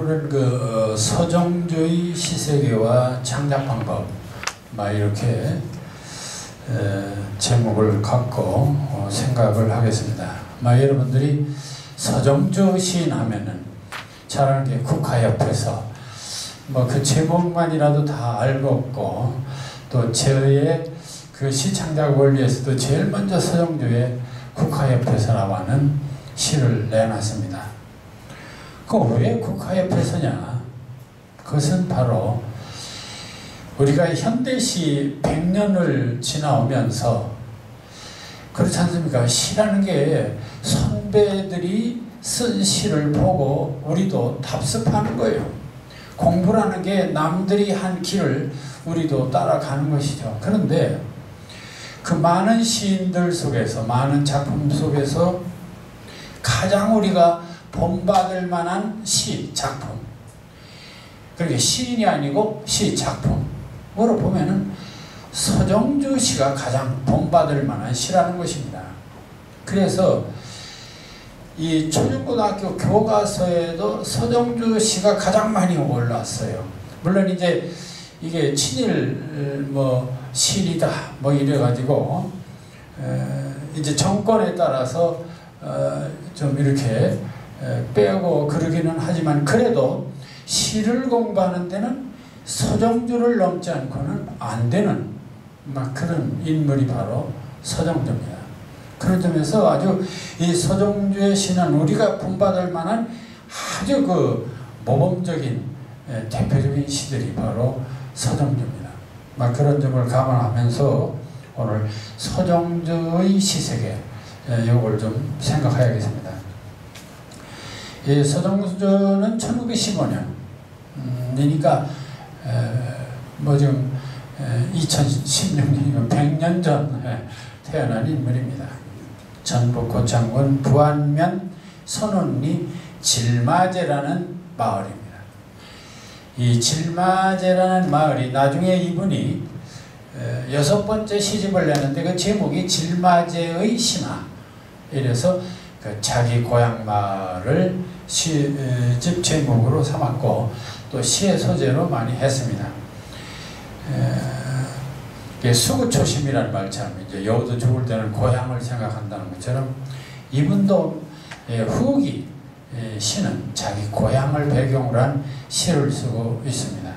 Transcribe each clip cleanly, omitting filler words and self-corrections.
오늘은 그 서정주의 시세계와 창작 방법 막 이렇게 제목을 갖고 생각을 하겠습니다. 여러분들이 서정주 시인 하면은 잘 아는 게 국화협회서 그 제목만이라도 다 알고 있고, 또 저의 그 시창작 원리에서도 제일 먼저 서정주의 국화협회서라고 하는 시를 내놨습니다. 왜 국화협회서냐? 그것은 바로 우리가 현대시 100년을 지나오면서 그렇지 않습니까? 시라는 게 선배들이 쓴 시를 보고 우리도 답습하는 거예요. 공부라는 게 남들이 한 길을 우리도 따라가는 것이죠. 그런데 그 많은 시인들 속에서, 많은 작품 속에서 가장 우리가 본받을 만한 시, 작품, 그렇게 시인이 아니고 시, 작품으로 보면은 서정주 시가 가장 본받을 만한 시라는 것입니다. 그래서 이 초중고등학교 교과서에도 서정주 시가 가장 많이 올랐어요. 물론 이제 이게 친일 시이다 이래가지고 이제 정권에 따라서 좀 이렇게 빼고 그러기는 하지만, 그래도 시를 공부하는 데는 서정주를 넘지 않고는 안 되는 그런 인물이 바로 서정주입니다. 그런 점에서 아주 이 서정주의 시는 우리가 본받을 만한 아주 그 모범적인 대표적인 시들이 바로 서정주입니다. 그런 점을 감안하면서 오늘 서정주의 시세계 이걸 좀 생각해야겠습니다. 이 서정주는 1915년 이니까 지금 2016년이면 100년 전 태어난 인물입니다. 전북 고창군 부안면 선운리 질마제라는 마을입니다. 이 질마제라는 마을이 나중에 이분이 6번째 시집을 내는데 그 제목이 질마제의 신화, 이래서 그 자기 고향 마을을 시집 제목으로 삼았고 또 시의 소재로 많이 했습니다. 수구초심이라는 말처럼 이제 여우도 죽을 때는 고향을 생각한다는 것처럼 이분도 후기 시는 자기 고향을 배경으로 한 시를 쓰고 있습니다.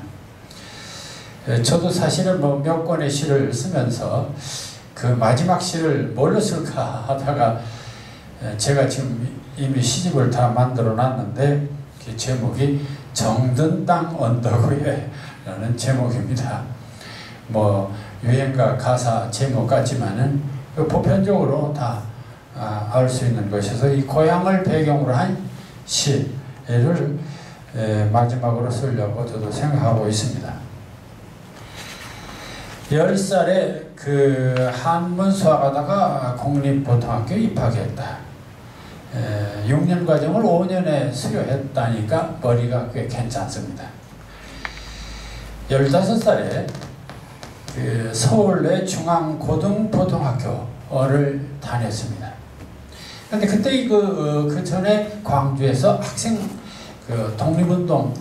저도 사실은 몇 권의 시를 쓰면서 그 마지막 시를 뭘로 쓸까 하다가 제가 지금 이미 시집을 다 만들어 놨는데 그 제목이 정든 땅 언덕 위에 라는 제목입니다. 유행가 가사 제목 같지만은 보편적으로 다 알 수 있는 것이어서 이 고향을 배경으로 한 시를 마지막으로 쓰려고 저도 생각하고 있습니다. 10살에 그 한문 수학하다가 공립고등학교에 입학했다. 6년 과정을 5년에 수료했다니까 머리가 꽤 괜찮습니다. 15살에 그 서울의 중앙고등고등학교를 다녔습니다. 그런데 그때 그 전에 광주에서 학생 독립운동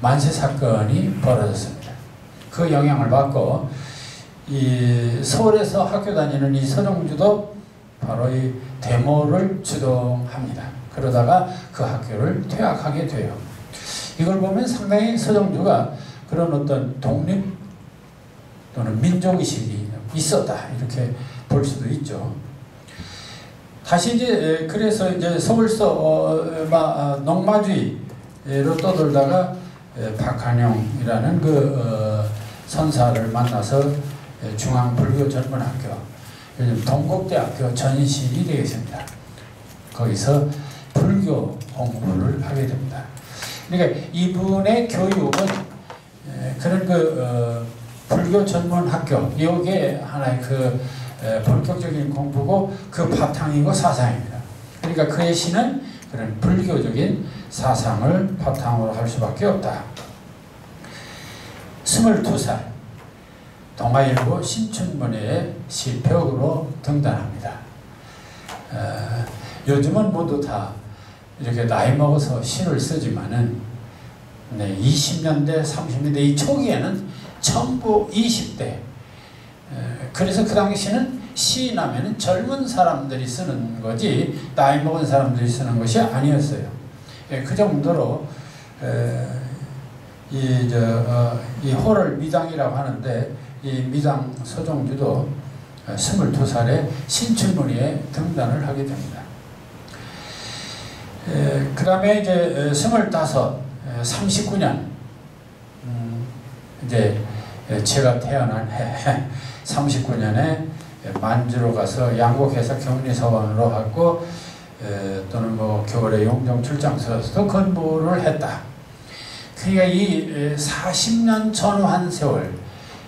만세 사건이 벌어졌습니다. 그 영향을 받고 이 서울에서 학교 다니는 이 서정주도 바로 이 데모를 주동합니다. 그러다가 그 학교를 퇴학하게 돼요. 이걸 보면 상당히 서정주가 그런 어떤 독립 또는 민족의식이 있었다 이렇게 볼 수도 있죠. 다시 이제 그래서 이제 서울서 농마주의로 떠돌다가 박한영이라는 그 선사를 만나서 중앙불교전문학교, 요즘 동국대학교 전신이 되겠습니다. 거기서 불교 공부를 하게 됩니다. 그러니까 이분의 교육은 그런 불교 전문학교, 이게 하나의 본격적인 공부고 그 바탕이고 사상입니다. 그러니까 그의 시는 그런 불교적인 사상을 바탕으로 할 수밖에 없다. 22살 동아일보 신춘문예에 시표으로 등단합니다. 요즘은 모두 다 이렇게 나이 먹어서 시를 쓰지만은 20년대, 30년대 이 초기에는 전부 20대. 그래서 그 당시에는 시나면은 젊은 사람들이 쓰는 거지 나이 먹은 사람들이 쓰는 것이 아니었어요. 그 정도로 이 호를 미당이라고 하는데 이 미당 서정주도 22살에 신춘문예에 등단을 하게 됩니다. 그 다음에 이제 25, 39년 이제 제가 태어난 해 39년에 만주로 가서 양곡에서 격리서원으로 하고 또는 뭐 겨울에 용정 출장소에서도 근무를 했다. 그러니까 이 40년 전후한 세월,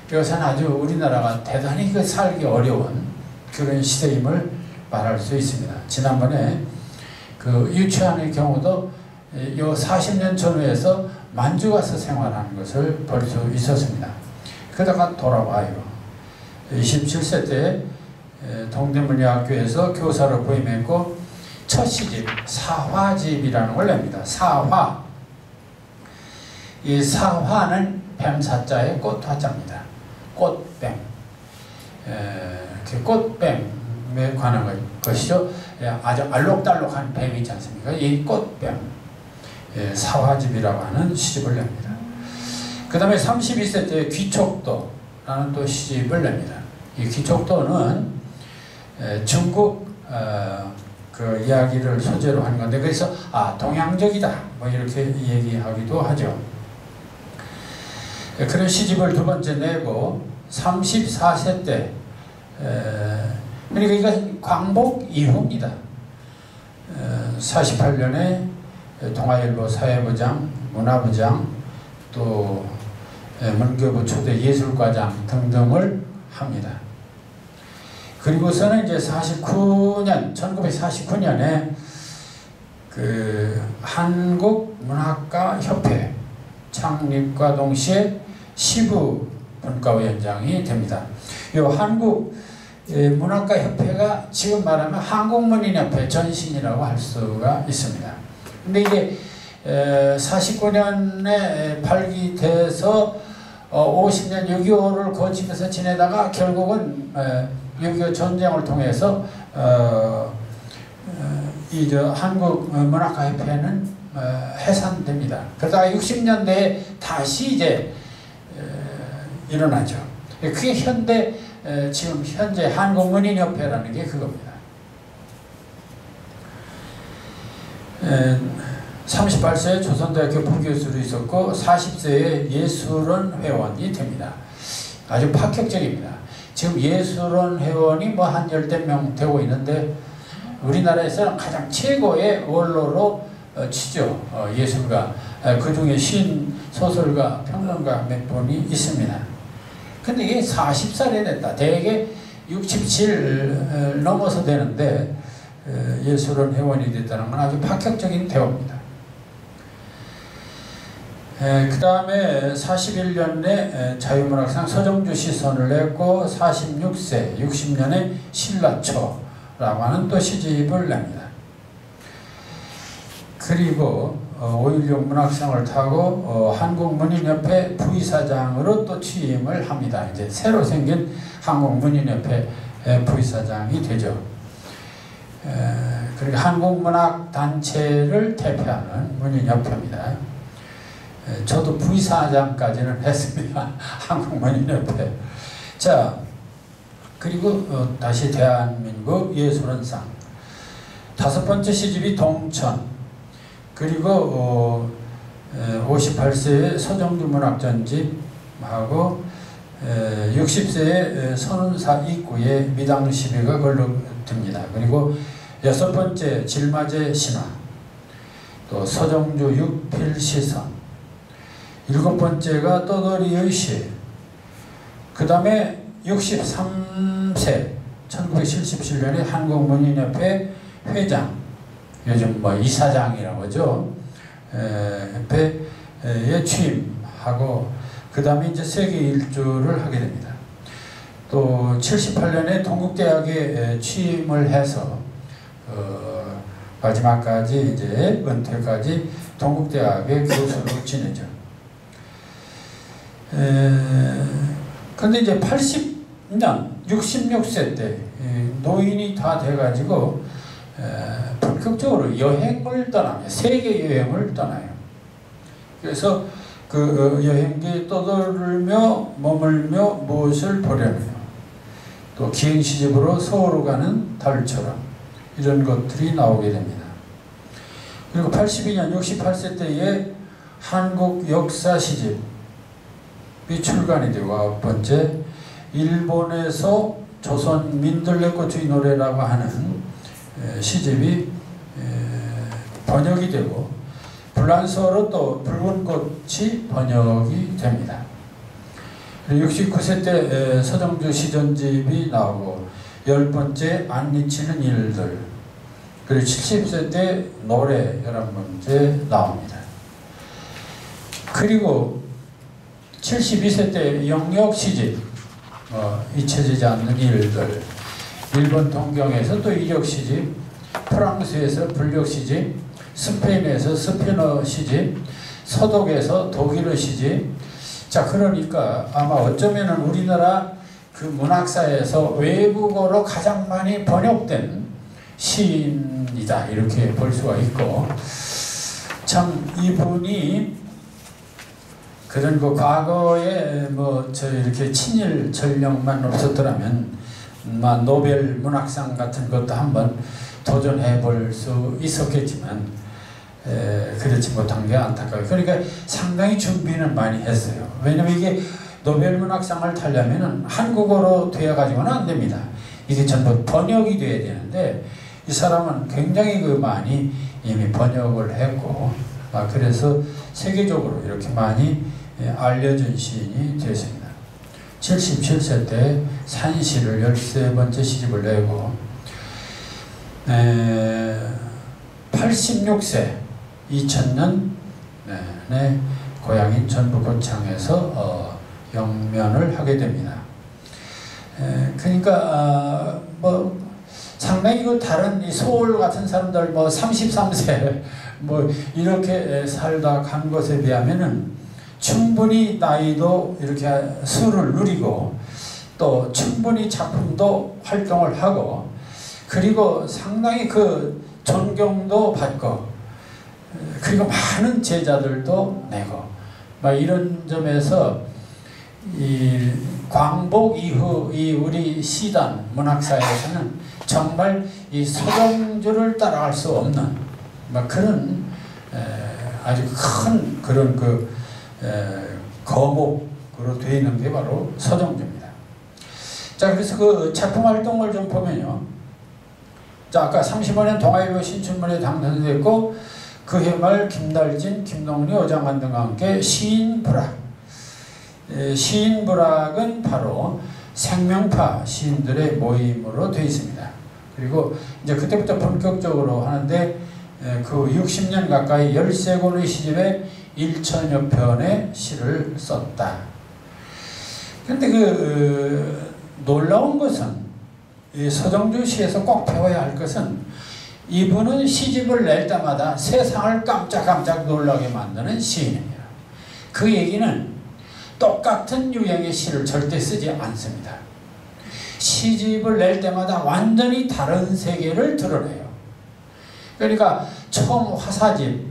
이것은 아주 우리나라가 대단히 살기 어려운 그런 시대임을 말할 수 있습니다. 지난번에 그 유치원의 경우도 이 40년 전후에서 만주 가서 생활하는 것을 볼 수 있었습니다. 그러다가 돌아와요. 27세 때 동대문여학교에서 교사로 부임했고 첫 시집 사화집이라는 걸 냅니다. 사화. 이 사화는 뱀사자의 꽃화자입니다. 꽃뱀. 꽃뱀에 관한 것이죠. 아주 알록달록한 뱀이 있지 않습니까? 이 꽃뱀. 사화집이라고 하는 시집을 냅니다. 그 다음에 32세 때 귀촉도라는 또 시집을 냅니다. 이 귀촉도는 중국 그 이야기를 소재로 하는 건데, 그래서 동양적이다 뭐 이렇게 얘기하기도 하죠. 그런 시집을 두 번째 내고 34세 때 그러니까 이것은 광복 이후입니다. 48년에 동아일보 사회부장, 문화부장, 또 문교부 초대 예술과장 등등을 합니다. 그리고서는 이제 1949년에 그 한국문학가협회 창립과 동시에 시부 분과위원장이 됩니다. 이 한국문학가협회가 지금 말하면 한국문인협회 전신이라고 할 수가 있습니다. 근데 이게 49년에 발기돼서 50년 6.25를 거치면서 지내다가 결국은 6.25 전쟁을 통해서 한국문학가협회는 해산됩니다. 그러다가 60년대에 다시 이제 일어나죠. 그게 지금 현재 한국문인협회라는 게 그겁니다. 38세에 조선대학교 부교수로 있었고 40세에 예술원 회원이 됩니다. 아주 파격적입니다. 지금 예술원 회원이 뭐 한 10대 명 되고 있는데 우리나라에서는 가장 최고의 원로로 치죠. 예술가. 그 중에 시인, 소설가, 평론가 몇 분이 있습니다. 근데 이게 40살에 됐다. 대개 67 넘어서 되는데 예술원 회원이 됐다는 건 아주 파격적인 대우입니다. 그 다음에 41년에 자유문학상 서정주 시선을 냈고 46세 60년에 신라초라고 하는 또 시집을 냅니다. 그리고 5.16 문학상을 타고 한국문인협회 부의사장으로 또 취임을 합니다. 이제 새로 생긴 한국문인협회 부의사장이 되죠. 그러니까 한국문학단체를 대표하는 문인협회입니다. 저도 부의사장까지는 했습니다. 한국문인협회. 자, 그리고 다시 대한민국 예술원상. 5번째 시집이 동천. 그리고 58세에 서정주 문학전집하고 60세에 선운사 입구에 미당 시비가 걸러듭니다. 그리고 6번째 질맞의 신화, 또 서정주 육필시선, 7번째가 떠돌이의 시, 그 다음에 63세 1977년에 한국문인협회 회장, 요즘 뭐 이사장이라고 하죠. 협회에 취임하고 그 다음에 이제 세계 일주를 하게 됩니다. 또 78년에 동국대학에 취임을 해서 마지막까지 이제 은퇴까지 동국대학의 교수로 지내죠. 근데 이제 80년 66세 때 노인이 다 돼가지고 본격적으로 여행을 떠나요. 세계 여행을 떠나요. 그래서 그 여행기에 떠돌며 머물며 무엇을 보려며 또 기행시집으로 서울로 가는 달처럼 이런 것들이 나오게 됩니다. 그리고 82년 68세 때에 한국 역사 시집이 출간이 되고 9번째 일본에서 조선 민들레꽃의 노래라고 하는 시집이 번역이 되고 프랑스어로 또 붉은 꽃이 번역이 됩니다. 69세 때 서정주 시전집이 나오고 10번째 안 미치는 일들, 그리고 70세 때 노래 11번째 나옵니다. 그리고 72세 때 영역 시집, 잊혀지지 않는 일들, 일본 동경에서 또 이력 시집, 프랑스에서 불력 시집, 스페인에서 스페인어 시집, 서독에서 독일어 시집. 자, 그러니까 아마 어쩌면은 우리나라 그 문학사에서 외국어로 가장 많이 번역된 시인이다, 이렇게 볼 수가 있고, 참 이분이 그런 그 과거에 이렇게 친일 전력만 없었더라면 노벨 문학상 같은 것도 한번 도전해 볼 수 있었겠지만 그렇지 못한 게 안타까워요. 그러니까 상당히 준비는 많이 했어요. 왜냐면 이게 노벨 문학상을 타려면은 한국어로 되어가지고는 안 됩니다. 이게 전부 번역이 돼야 되는데 이 사람은 굉장히 많이 이미 번역을 했고, 그래서 세계적으로 이렇게 많이 알려진 시인이 되었습니다. 77세 때 산시를 13번째 시집을 내고 86세 2000년에 고향인 전북 고창에서 영면을 하게 됩니다. 그러니까 상당히 다른 이 소울 같은 사람들 33세 이렇게 살다 간 것에 비하면은 충분히 나이도 이렇게 수를 누리고 또 충분히 작품도 활동을 하고 그리고 상당히 그 존경도 받고 그리고 많은 제자들도 내고 이런 점에서 이 광복 이후 이 우리 시단 문학사에서는 정말 이 서정주를 따라갈 수 없는 그런 아주 큰 그런 거목으로 되어 있는 게 바로 서정주입니다. 자, 그래서 그 작품 활동을 좀 보면요. 자, 아까 35년 동아일보 신춘문예 당선됐고 그해 말 김달진, 김동리, 오장관 등과 함께 시인부락. 시인부락은 바로 생명파 시인들의 모임으로 되어 있습니다. 그리고 이제 그때부터 본격적으로 하는데 그 60년 가까이 13권의 시집에 1000여 편의 시를 썼다. 그런데 놀라운 것은 이 서정주 시에서 꼭 배워야 할 것은 이분은 시집을 낼 때마다 세상을 깜짝깜짝 놀라게 만드는 시인입니다. 그 얘기는 똑같은 유형의 시를 절대 쓰지 않습니다. 시집을 낼 때마다 완전히 다른 세계를 드러내요. 그러니까 처음 화사집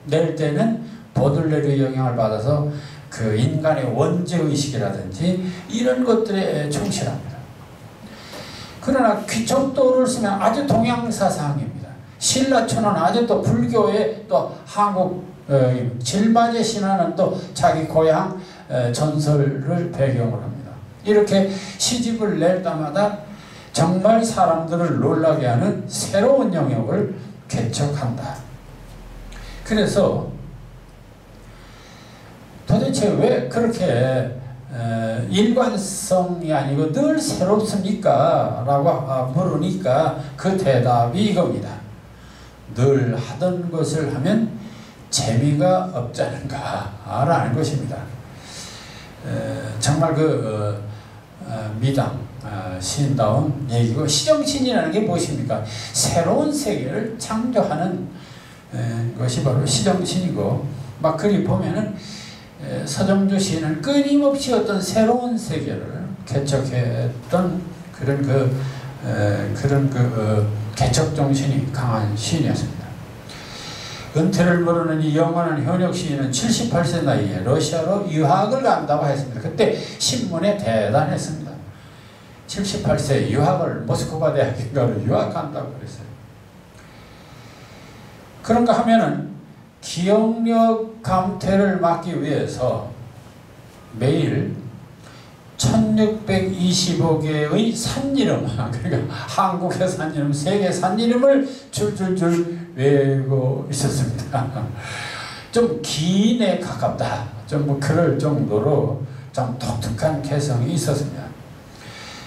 낼 때는 보들레르의 영향을 받아서 그 인간의 원죄의식이라든지 이런 것들에 충실합니다. 그러나 귀척도를 쓰면 아주 동양사상입니다. 신라초는 아주 또 불교의 또 한국 질맞의 신화는 또 자기 고향 전설을 배경으로 합니다. 이렇게 시집을 낼 때마다 정말 사람들을 놀라게 하는 새로운 영역을 개척한다. 그래서 도대체 왜 그렇게 일관성이 아니고 늘 새롭습니까? 라고 물으니까 그 대답이 이겁니다. 늘 하던 것을 하면 재미가 없잖은가 라는 것입니다. 정말 미당 시인다운 얘기고, 시정신이라는 게 무엇입니까? 새로운 세계를 창조하는 것이 바로 시정신이고, 막 그리 보면은 서정주 시인은 끊임없이 어떤 새로운 세계를 개척했던 그런 개척 정신이 강한 시인이었습니다. 은퇴를 모르는 이 영원한 현역 시인은 78세 나이에 러시아로 유학을 간다고 했습니다. 그때 신문에 대단했습니다. 78세 유학을 모스크바 대학인가로 유학 간다고 그랬어요. 그런가 하면은 기억력 감퇴를 막기 위해서 매일 1625개의 산이름, 그러니까 한국의 산이름, 세계 산이름을 줄줄줄 외우고 있었습니다. 좀 기인에 가깝다, 좀 뭐 그럴 정도로 좀 독특한 개성이 있었습니다.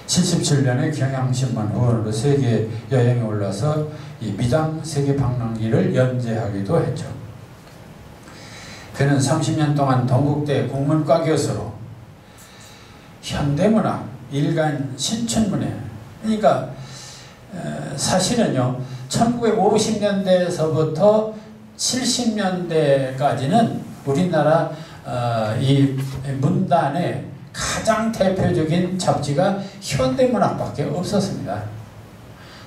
77년에 경향신문 후원으로 세계 여행에 올라서 이 미당 세계 방랑기를 연재하기도 했죠. 그는 30년 동안 동국대 국문과 교수로 현대문학, 일간 신춘문예, 그러니까 사실은요 1950년대에서부터 70년대까지는 우리나라 이 문단의 가장 대표적인 잡지가 현대문학밖에 없었습니다.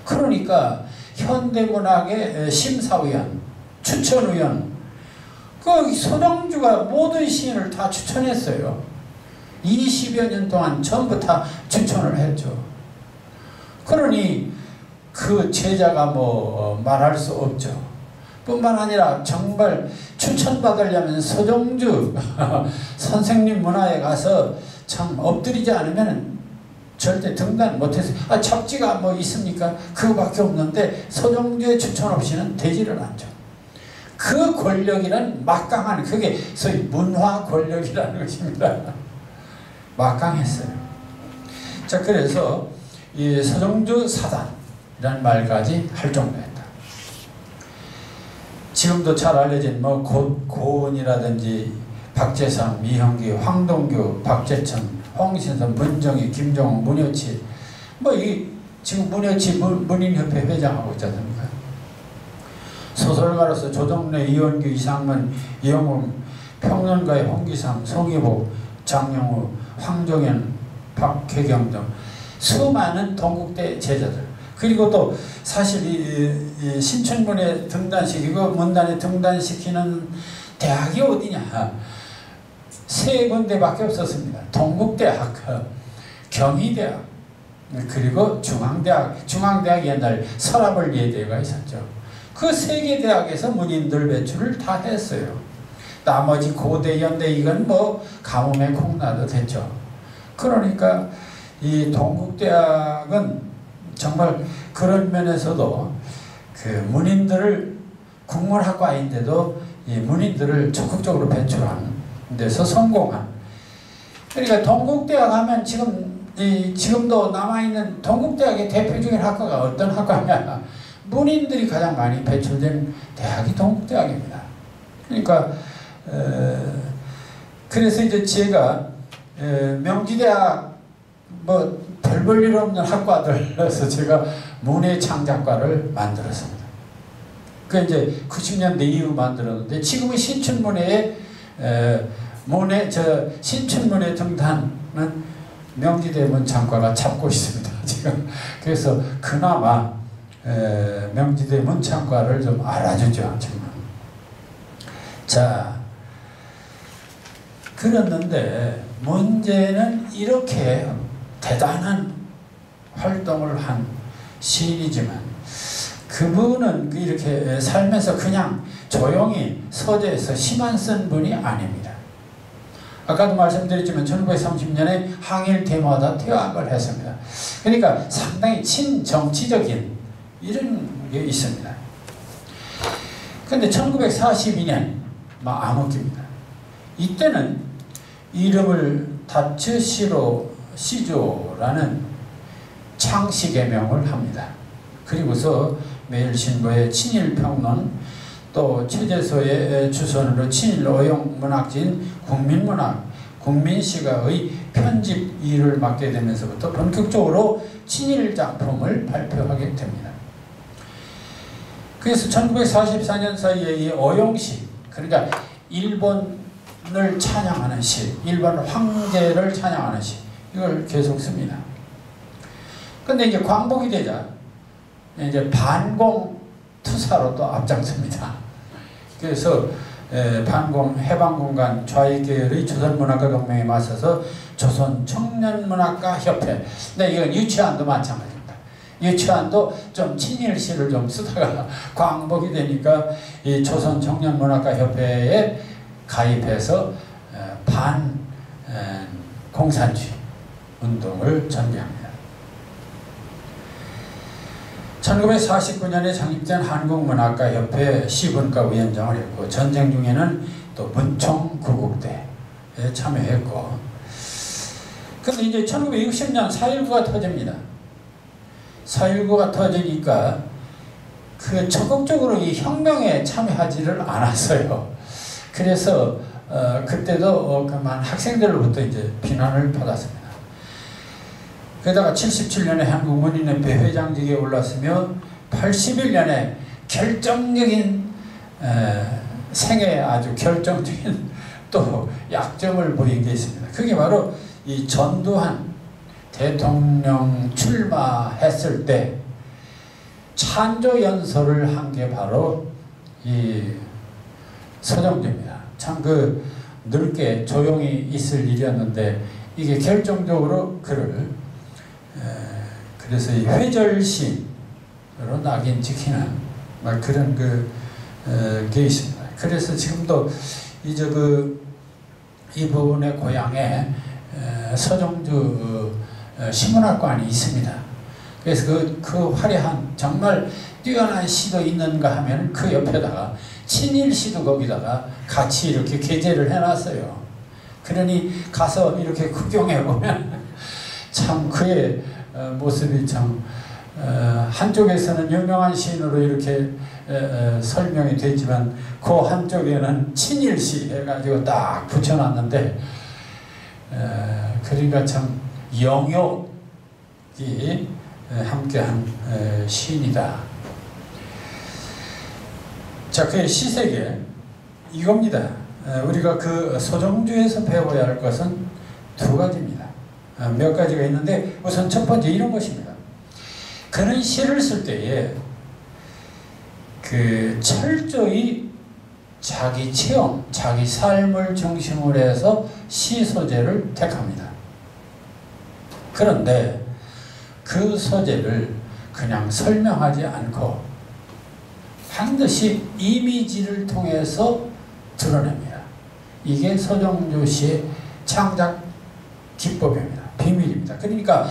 그러니까 현대문학의 심사위원, 추천위원, 그 서정주가 모든 시인을 다 추천했어요. 20여 년 동안 전부 다 추천을 했죠. 그러니 그 제자가 뭐 말할 수 없죠. 뿐만 아니라 정말 추천받으려면 서정주 선생님 문화에 가서 참 엎드리지 않으면 절대 등단 못했어요. 잡지가 뭐 있습니까? 그거밖에 없는데 서정주의 추천 없이는 되지를 않죠. 그 권력이란 막강한, 그게 소위 문화 권력이라는 것입니다. 막강했어요. 자, 그래서 이 서정주 사단이라는 말까지 할 정도였다. 지금도 잘 알려진 뭐 고은이라든지 박재상, 미형기, 황동규, 박재천, 홍신선, 문정희, 김종욱, 문효치, 뭐 이 지금 문효치 문인협회 회장하고 있지 않습니까? 소설가로서 조정래, 이원규, 이상문, 이영웅, 평론가의 홍기삼, 송희복, 장영우, 황종현, 박혜경 등 수많은 동국대 제자들, 그리고 또 사실 이 신춘문예 등단시키고 문단에 등단시키는 대학이 어디냐, 세 군데밖에 없었습니다. 동국대학, 경희대학, 그리고 중앙대학. 중앙대학 옛날 서라벌 예대가 있었죠. 그 세 개 대학에서 문인들 배출을 다 했어요. 나머지 고대, 연대 이건 뭐 가뭄에 콩나도 됐죠. 그러니까 이 동국대학은 정말 그런 면에서도 그 문인들을, 국문학과인데도 이 문인들을 적극적으로 배출하는 데서 성공한. 그러니까 동국대학 하면 지금도 남아있는 동국대학의 대표적인 학과가 어떤 학과냐, 문인들이 가장 많이 배출된 대학이 동국대학입니다. 그러니까 그래서 이제 제가 명지대학 뭐 별 볼 일 없는 학과들에서 제가 문예창작과를 만들었습니다. 그 이제 90년대 이후 만들었는데, 지금은 신춘문예에 신춘문예 등단은 명지대 문창과가 잡고 있습니다. 지금 그래서 그나마 명지대 문창과를 좀 알아주죠. 지금. 자, 그랬는데 문제는 이렇게 대단한 활동을 한 시인이지만 그분은 이렇게 살면서 그냥 조용히 서재에서 시만 쓴 분이 아닙니다. 아까도 말씀드렸지만 1930년에 항일 데모하다 퇴학을 했습니다. 그러니까 상당히 친정치적인 이런 게 있습니다. 그런데 1942년 암흑기입니다. 이때는 이름을 다츠시로 시조라는 창씨 개명을 합니다. 그리고서 매일신보의 친일평론, 또 최재소의 주선으로 친일 어용 문학진 국민문학, 국민시각의 편집 일을 맡게 되면서부터 본격적으로 친일 작품을 발표하게 됩니다. 그래서 1944년 사이에 이 어용시, 그러니까 일본을 찬양하는 시, 일본 황제를 찬양하는 시, 이걸 계속 씁니다. 근데 이제 광복이 되자 이제 반공 투사로 또 앞장섭니다. 그래서 반공 해방공간 좌익계열의 조선문학가동맹에 맞서서 조선청년문학가협회, 근데 이건 유치안도 마찬가지입니다. 유치안도 좀 친일시를 좀 쓰다가 광복이 되니까 이 조선청년문학가협회에 가입해서 반공산주의 운동을 전개합니다. 1949년에 창립된 한국문학가협회 시분과위원장을 했고, 전쟁 중에는 또 문총구국대에 참여했고, 근데 이제 1960년 4.19가 터집니다. 4.19가 터지니까 그 적극적으로 이 혁명에 참여하지를 않았어요. 그래서 그때도 그만 학생들로부터 이제 비난을 받았습니다. 게다가 77년에 한국문인협회 회장직에 올랐으며 81년에 결정적인 생애에 아주 결정적인 또 약점을 보인 게 있습니다. 그게 바로 이 전두환 대통령 출마했을 때 찬조 연설을 한 게 바로 이 서정주입니다. 참 그 넓게 조용히 있을 일이었는데 이게 결정적으로 그를 그래서 이 회절신으로 낙인찍히는 막 그런 게 있습니다. 그래서 지금도 이제 이분의 고향에 서정주 신문학관이 있습니다. 그래서 그 화려한 정말 뛰어난 시도 있는가 하면 그 옆에다가 친일 시도 거기다가 같이 이렇게 게재를 해놨어요. 그러니 가서 이렇게 구경해 보면 참 그의 모습이 참 한쪽에서는 유명한 시인으로 이렇게 설명이 되지만 그 한쪽에는 친일시 해가지고 딱 붙여놨는데 그러니까 참 영욕이 함께한 시인이다. 자, 그의 시세계 이겁니다. 우리가 그 서정주에서 배워야 할 것은 두 가지입니다. 몇 가지가 있는데 우선 첫 번째 이런 것입니다. 그는 시를 쓸 때에 그 철저히 자기 체험, 자기 삶을 중심으로 해서 시 소재를 택합니다. 그런데 그 소재를 그냥 설명하지 않고 반드시 이미지를 통해서 드러냅니다. 이게 서정주 씨의 창작 기법입니다. 비밀입니다. 그러니까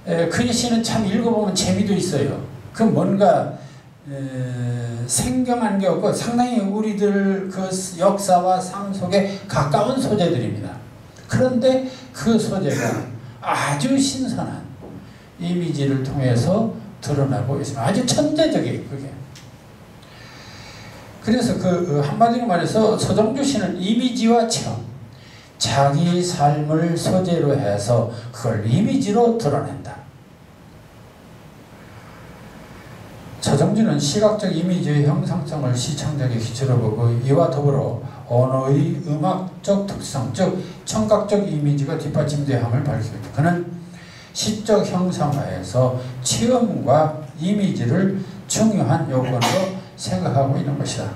그의 시는 참 읽어보면 재미도 있어요. 그 뭔가 생경한 게 없고 상당히 우리들 그 역사와 삶 속에 가까운 소재들입니다. 그런데 그 소재가 아주 신선한 이미지를 통해서 드러나고 있습니다. 아주 천재적이에요, 그게. 그래서 한마디로 말해서 서정주 씨는 이미지와 체험, 자기 삶을 소재로 해서 그걸 이미지로 드러낸다. 서정주는 시각적 이미지의 형상성을 시창작의 기초로 보고 이와 더불어 언어의 음악적 특성, 즉 청각적 이미지가 뒷받침되어야 함을 밝히고 있다. 그는 시적 형상화에서 체험과 이미지를 중요한 요건으로 생각하고 있는 것이다.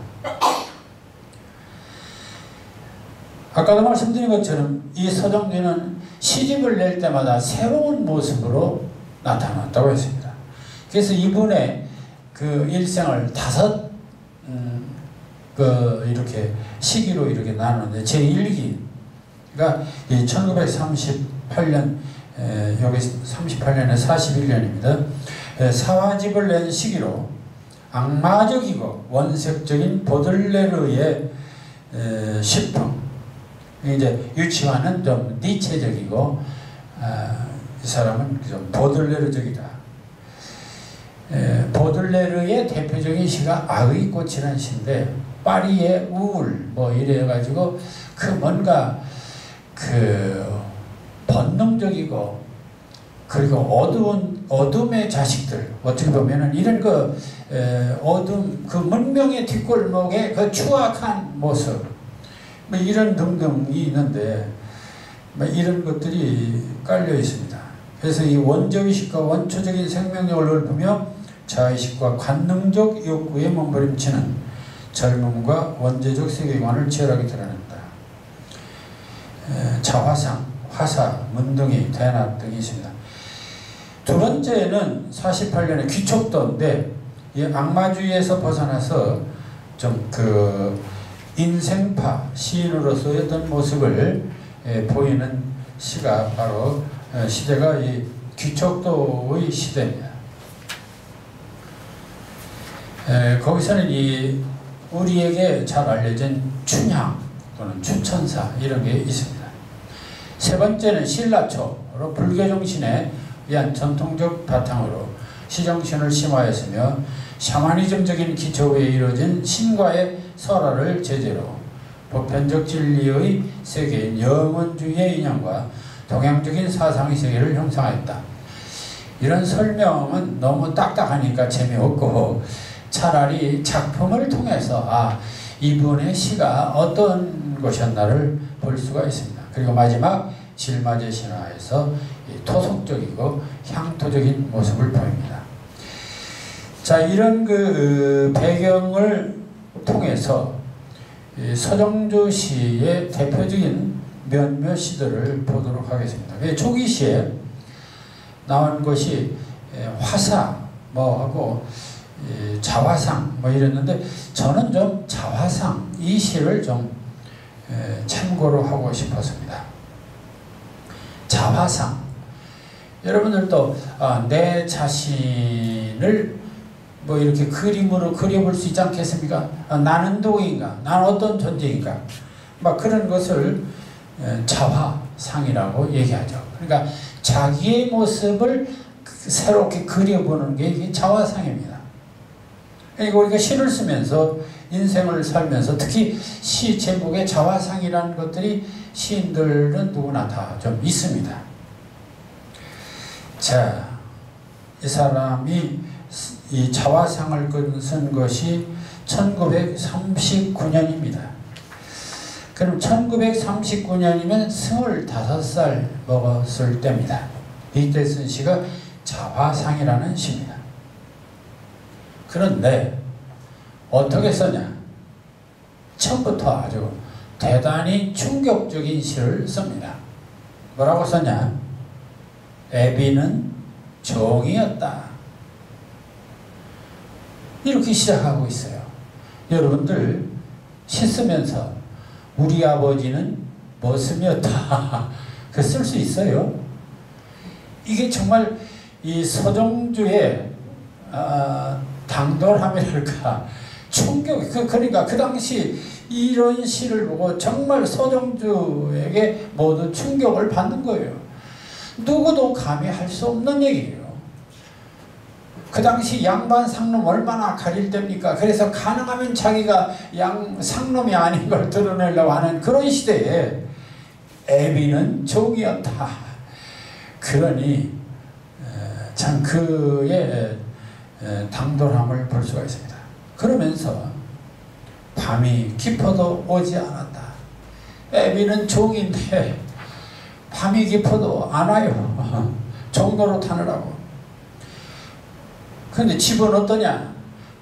아까도 말씀드린 것처럼 이 서정주는 시집을 낼 때마다 새로운 모습으로 나타났다고 했습니다. 그래서 이분의 그 일생을 다섯 이렇게 시기로 이렇게 나누는데 제1기가 1938년 여기 38년에 41년입니다. 사화집을 낸 시기로 악마적이고 원색적인 보들레르의 시풍, 이제 유치와는 좀 니체적이고 이 사람은 좀 보들레르적이다. 보들레르의 대표적인 시가 악의 꽃이라는 시인데 파리의 우울 뭐 이래가지고 그 뭔가 그 본능적이고 그리고 어둠의 자식들, 어떻게 보면은 이런 그 어둠, 그 문명의 뒷골목의 그 추악한 모습, 뭐 이런 등등이 있는데 뭐 이런 것들이 깔려 있습니다. 그래서 이 원적의식과 원초적인 생명력을 넓으며 자의식과 관능적 욕구에 몸부림치는 젊음과 원죄적 세계관을 치열하게 드러낸다. 자화상, 화사, 문둥이, 대낮 등이 있습니다. 두 번째는 48년의 귀촉도인데 이 악마주의에서 벗어나서 좀 그 인생파 시인으로서의 어떤 모습을 보이는 시가 바로 시대가 이 귀촉도의 시대입니다. 거기서는 이 우리에게 잘 알려진 춘향 또는 추천사 이런 게 있습니다. 세 번째는 신라초로 불교 정신에 의한 전통적 바탕으로 시정신을 심화했으며 샤머니즘적인 기초에 이루어진 신과의 설화를 제재로 보편적 진리의 세계인 영원주의의 인연과 동양적인 사상의 세계를 형성하였다. 이런 설명은 너무 딱딱하니까 재미없고 차라리 작품을 통해서 이분의 시가 어떤 것이었나를 볼 수가 있습니다. 그리고 마지막 질마제 신화에서 토속적이고 향토적인 모습을 보입니다. 자, 이런 그 배경을 통해서 서정조 시의 대표적인 몇몇 시들을 보도록 하겠습니다. 초기 시에 나온 것이 화사 하고 자화상 이랬는데 저는 좀 자화상 이 시를 좀 참고로 하고 싶었습니다. 자화상, 여러분들도 내 자신을 이렇게 그림으로 그려볼 수 있지 않겠습니까? 나는 누구인가? 나는 어떤 존재인가? 그런 것을 자화상이라고 얘기하죠. 그러니까 자기의 모습을 새롭게 그려보는 게 이게 자화상입니다. 그러니까 우리가 시를 쓰면서 인생을 살면서 특히 시 제목에 자화상이라는 것들이 시인들은 누구나 다 좀 있습니다. 자, 이 사람이 이 자화상을 쓴 것이 1939년입니다. 그럼 1939년이면 25살 먹었을 때입니다. 이때 쓴 시가 자화상이라는 시입니다. 그런데 어떻게 썼냐? 처음부터 아주 대단히 충격적인 시를 씁니다. 뭐라고 썼냐? 애비는 종이었다. 이렇게 시작하고 있어요. 여러분들 시 쓰면서 우리 아버지는 머슴이었다. 그 쓸 수 있어요? 이게 정말 이 서정주의 당돌함이랄까 충격. 그러니까 그 당시 이런 시를 보고 정말 서정주에게 모두 충격을 받는 거예요. 누구도 감히 할 수 없는 얘기예요. 그 당시 양반 상놈 얼마나 가릴 때입니까? 그래서 가능하면 자기가 상놈이 아닌 걸 드러내려고 하는 그런 시대에 애비는 종이었다. 그러니 참 그의 당돌함을 볼 수가 있습니다. 그러면서 밤이 깊어도 오지 않았다. 애비는 종인데 밤이 깊어도 안 와요. 종로로 타느라고. 근데 집은 어떠냐?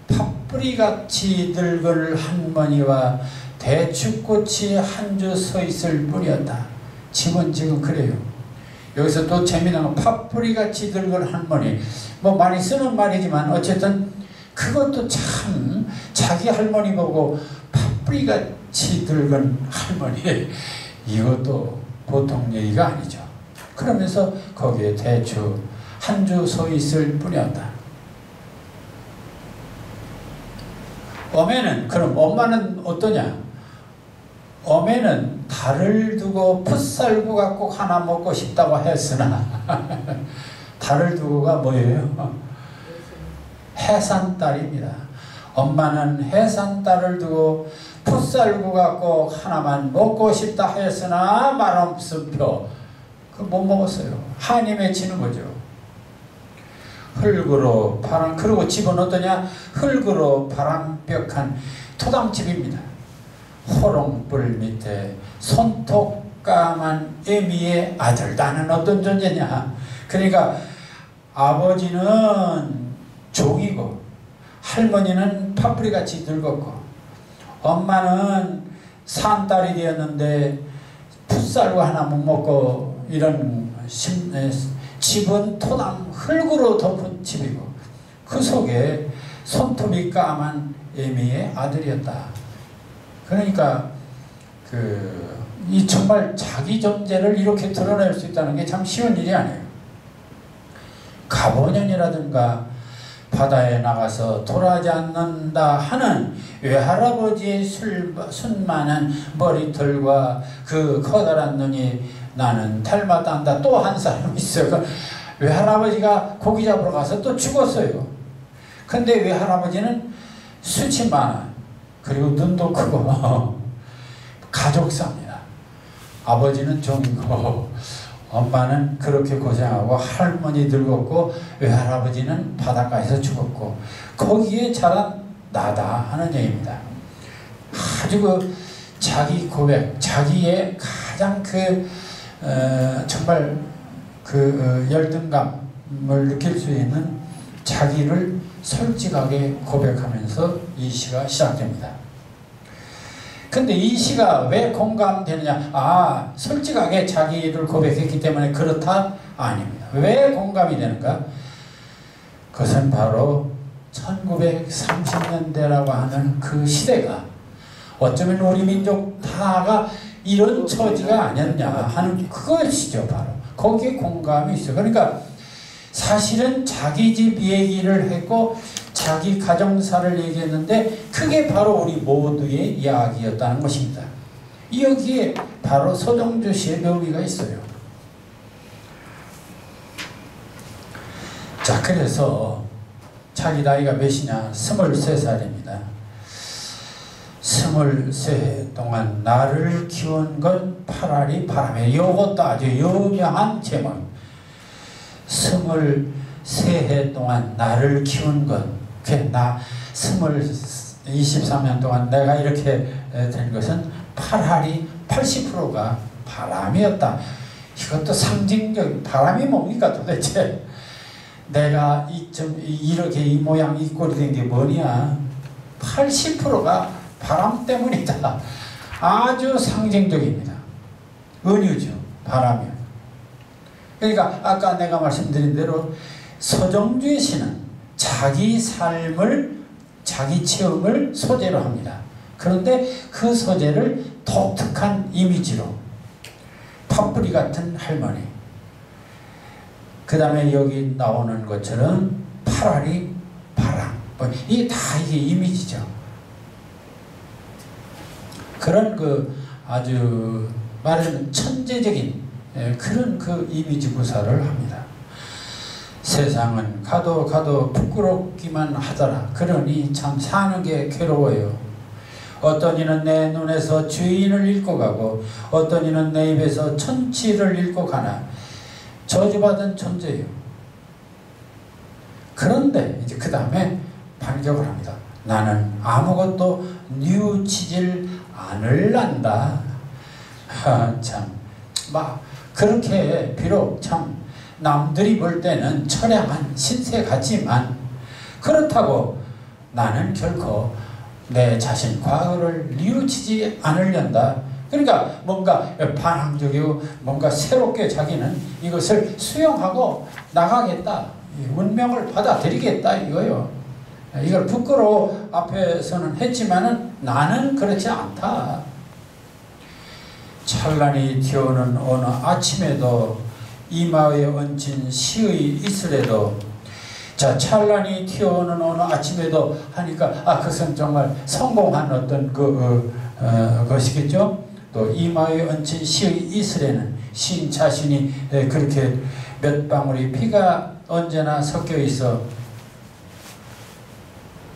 팥뿌리같이 늙은 할머니와 대추꽃이 한 주 서 있을 뿐이었다. 집은 지금 그래요. 여기서 또 재미난 건 팥뿌리같이 늙은 할머니. 많이 쓰는 말이지만 어쨌든 그것도 참 자기 할머니 보고 팥뿌리같이 늙은 할머니. 이것도 보통 얘기가 아니죠. 그러면서 거기에 대추 한 주 서 있을 뿐이었다. 어매는, 그럼 엄마는 어떠냐? 어매는 달을 두고 풋살구가 꼭 하나 먹고 싶다고 했으나 달을 두고가 뭐예요? 해산딸입니다. 엄마는 해산딸을 두고 풋살구가 꼭 하나만 먹고 싶다 하였으나 말없음표 그 못 먹었어요. 한이 맺히는 거죠. 흙으로 바람, 그리고 집은 어떠냐? 흙으로 바람벽한 토담집입니다. 호롱불 밑에 손톱 까만 애미의 아들. 나는 어떤 존재냐? 그러니까 아버지는 종이고 할머니는 파뿌리같이 늙었고 엄마는 산딸이 되었는데 풋살구 하나 못 먹고 이런 집은 토담 흙으로 덮은 집이고 그 속에 손톱이 까만 애미의 아들이었다. 그러니까 이 정말 자기 존재를 이렇게 드러낼 수 있다는 게 참 쉬운 일이 아니에요. 가보년이라든가 바다에 나가서 돌아가지 않는다 하는 외할아버지의 순만한 머리털과 그 커다란 눈이 나는 닮았단다. 또 한 사람이 있어요. 그 외할아버지가 고기 잡으러 가서 또 죽었어요. 근데 외할아버지는 수치 많아. 그리고 눈도 크고 가족사입니다. 아버지는 종이고 엄마는 그렇게 고생하고 할머니 늙었고 외할아버지는 바닷가에서 죽었고 거기에 자란 나다 하는 얘기입니다. 아주 자기 고백, 자기의 가장 정말 열등감을 느낄 수 있는 자기를 솔직하게 고백하면서 이 시가 시작됩니다. 근데 이 시가 왜 공감되느냐? 솔직하게 자기를 고백했기 때문에 그렇다? 아닙니다. 왜 공감이 되는가? 그것은 바로 1930년대라고 하는 그 시대가 어쩌면 우리 민족 다가 이런 처지가 아니었냐 하는 그것이죠. 바로 거기에 공감이 있어요. 그러니까 사실은 자기 집 얘기를 했고 자기 가정사를 얘기했는데 그게 바로 우리 모두의 이야기였다는 것입니다. 여기에 바로 서정주 씨의 묘미가 있어요. 자, 그래서 자기 나이가 몇이냐? 23살입니다. 23해 동안 나를 키운 건 파라리 바람에. 이것도 아주 유명한 제목. 23해 동안 나를 키운 건, 나 23년 동안 내가 이렇게 된 것은 파라리 80%가 바람이었다. 이것도 상징적인, 바람이 뭡니까 도대체? 내가 이렇게 이 모양 이 꼴이 된 게 뭐냐? 80%가 바람 때문이다. 아주 상징적입니다. 은유죠. 바람이요. 그러니까 아까 내가 말씀드린 대로 서정주의 시는 자기 삶을, 자기 체험을 소재로 합니다. 그런데 그 소재를 독특한 이미지로 팥뿌리 같은 할머니, 그 다음에 여기 나오는 것처럼 파라리 바람, 이게 다 이게 이미지죠. 그런 아주 말하자면 천재적인 그런 이미지 구사를 합니다. 세상은 가도 부끄럽기만 하더라. 그러니 참 사는 게 괴로워요. 어떤 이는 내 눈에서 주인을 잃고 가고 어떤 이는 내 입에서 천치를 잃고 가나 저주받은 존재예요. 그런데 이제 그 다음에 반격을 합니다. 나는 아무것도 뉘우치질 않을란다. 참 그렇게 비록 참 남들이 볼 때는 처량한 신세 같지만 그렇다고 나는 결코 내 자신 과거를 뉘우치지 않으련다. 그러니까 뭔가 반항적이고 뭔가 새롭게 자기는 이것을 수용하고 나가겠다. 운명을 받아들이겠다 이거요. 이걸 부끄러워 앞에서는 했지만은 나는 그렇지 않다. 찬란히 튀어오는 어느 아침에도 이마에 얹힌 시의 이슬에도, 자, 찬란히 튀어오는 어느 아침에도 하니까 그것은 정말 성공한 어떤 것이겠죠. 또 이마에 얹힌 시의 이슬에는 시인 자신이 그렇게 몇 방울이 피가 언제나 섞여 있어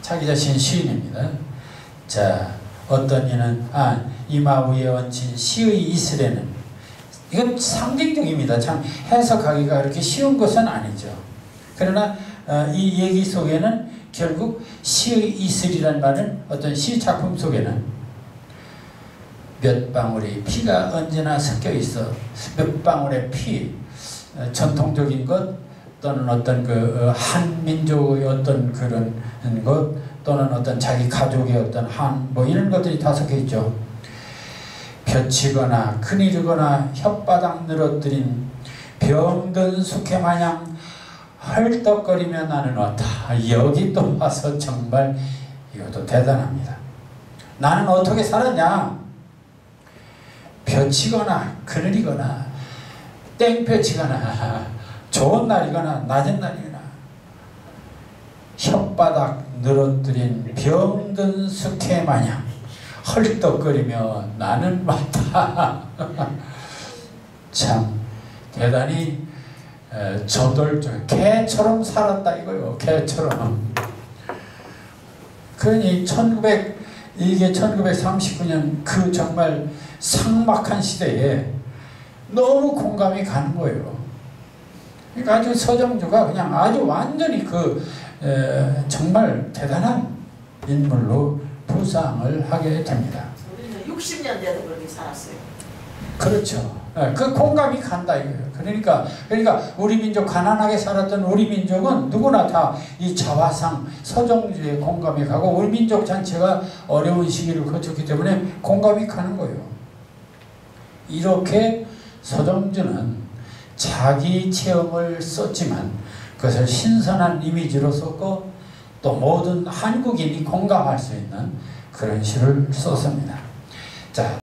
자기 자신 시인입니다. 자, 어떤 이는 이마 위에 얹힌 시의 이슬에는, 이건 상징적입니다. 참 해석하기가 그렇게 쉬운 것은 아니죠. 그러나 이 얘기 속에는 결국 시의 이슬이란 말은 어떤 시 작품 속에는 몇 방울의 피가 언제나 섞여 있어. 몇 방울의 피, 전통적인 것 또는 어떤 그 한 민족의 어떤 그런 것 또는 어떤 자기 가족의 어떤 한 뭐 이런 것들이 다 섞여 있죠. 벼치거나 그늘이거나 혓바닥 늘어뜨린 병든 숙회 마냥 헐떡거리며 나는 왔다. 여기 또 와서 정말 이것도 대단합니다. 나는 어떻게 살았냐? 벼치거나 그늘이거나 땡볕이거나 좋은 날이거나 낮은 날이거나 혓바닥 늘어뜨린 병든 숙회 마냥 헐떡거리며 나는 왔다. 참 대단히 저돌적 개처럼 살았다 이거요. 개처럼. 그러니 이게 1939년 그 정말 삭막한 시대에 너무 공감이 가는 거예요. 그러니까 아주 서정주가 그냥 아주 완전히 정말 대단한 인물로 부상을 하게 됩니다. 우리는 60년대도 그렇게 살았어요. 그렇죠. 그 공감이 간다 이거예요. 그러니까 우리 민족, 가난하게 살았던 우리 민족은 누구나 다 이 자화상 서정주의 공감이 가고 우리 민족 전체가 어려운 시기를 거쳤기 때문에 공감이 가는 거예요. 이렇게 서정주는 자기 체험을 썼지만 그것을 신선한 이미지로 썼고 또 모든 한국인이 공감할 수 있는 그런 시를 썼습니다. 자.